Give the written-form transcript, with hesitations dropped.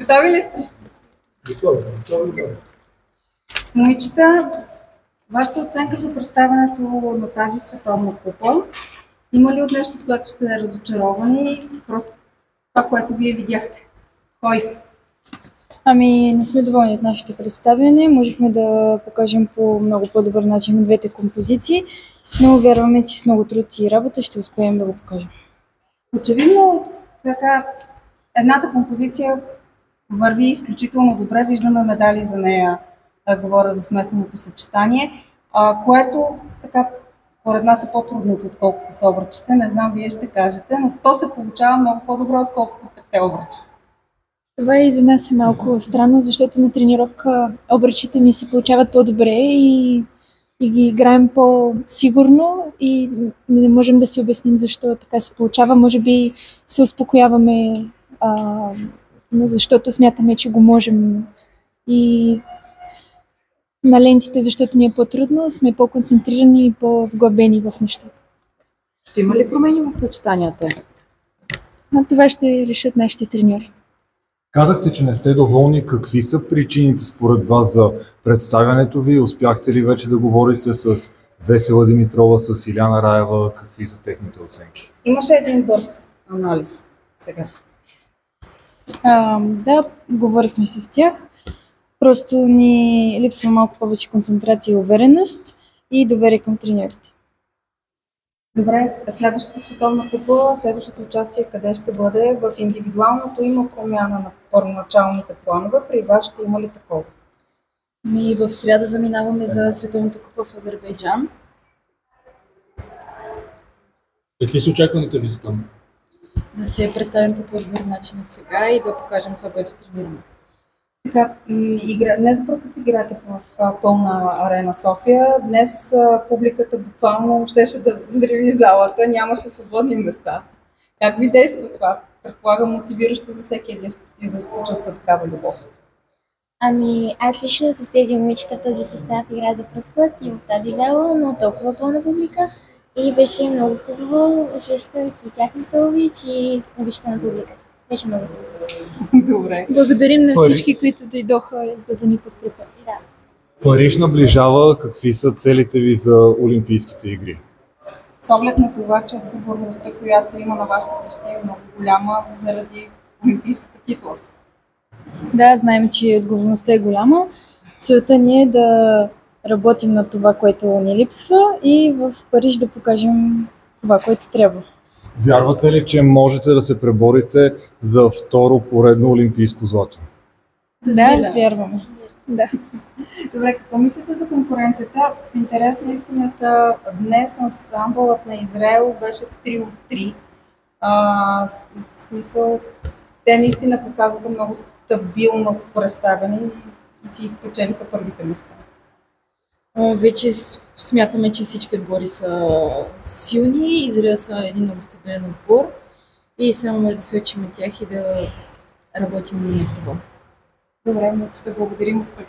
Готови ли сте? Готови. Момичета, вашата оценка за представянето на тази световна купа, има ли от нещо, от което сте разочаровани? Просто това, което вие видяхте. Кой? Ами, не сме доволни от нашето представяне. Можехме да покажем по много по-добър начин двете композиции, но вярваме, че с много труд и работа ще успеем да го покажем. Очевидно, така, едната композиция върви изключително добре, виждаме медали за нея, говоря за смесеното съчетание, което така според нас е по-трудното, отколкото са обръчите. Не знам, вие ще кажете, но то се получава много по-добре, отколкото те обръча. Това и за нас е малко странно, защото на тренировка обръчите ни се получават по-добре и ги играем по-сигурно и не можем да си обясним защо така се получава. Може би се успокояваме, защото смятаме, че го можем, и на лентите, защото ни е по-трудно, сме по-концентрирани и по-вглъбени в нещата. Ще има ли промени в съчетанията? Но това ще решат нашите треньори. Казахте, че не сте доволни. Какви са причините според вас за представянето ви? Успяхте ли вече да говорите с Весела Димитрова, с Иляна Раева? Какви са техните оценки? Имаше един бърз анализ сега. Да, говорихме с тях. Просто ни липсва малко повече концентрация и увереност и доверие към треньорите. Добре, следващата световна купа, следващото участие къде ще бъде? В индивидуалното има промяна на първоначалните планове. При вас ще има ли такова? Ми в сряда заминаваме за Световната купа в Азербайджан. Какви са очакваните ви за там? Да се представим по по-добър начин от сега и да покажем това, което тренираме. Така, днес за първ път играете в пълна арена София. Днес публиката буквално щеше да взриви залата, нямаше свободни места. Как ви действа това? Предполагам мотивиращо за всеки един спортист да почувства такава любов. Ами, аз лично с тези момичета в този състав игра за първ път и в тази зала, но толкова пълна публика. И беше много хубаво, усещах и тяхната обич и обичта на публиката. Беше много хубаво. Добре. Благодарим на всички, които дойдоха, за да ни подкрепят. Да. Париж наближава. Какви са целите ви за Олимпийските игри? С оглед на това, че отговорността, която има на вашите плещи, е много голяма заради олимпийската титла. Да, знаем, че отговорността е голяма. Целта ни е да работим на това, което ни липсва, и в Париж да покажем това, което трябва. Вярвате ли, че можете да се преборите за второ поредно олимпийско злато? Да, вярваме. Да. Добре, какво мислите за конкуренцията? В интерес на истината, днес ансамбълът на Израел беше 3 от 3. В смисъл, те наистина показаха много стабилно представяне и си изпечелиха първите места. Вече смятаме, че всички отбори са силни. Израел са един много стабилен отбор и само може да се учим от тях и да работим на това. Добре, ще благодарим успех.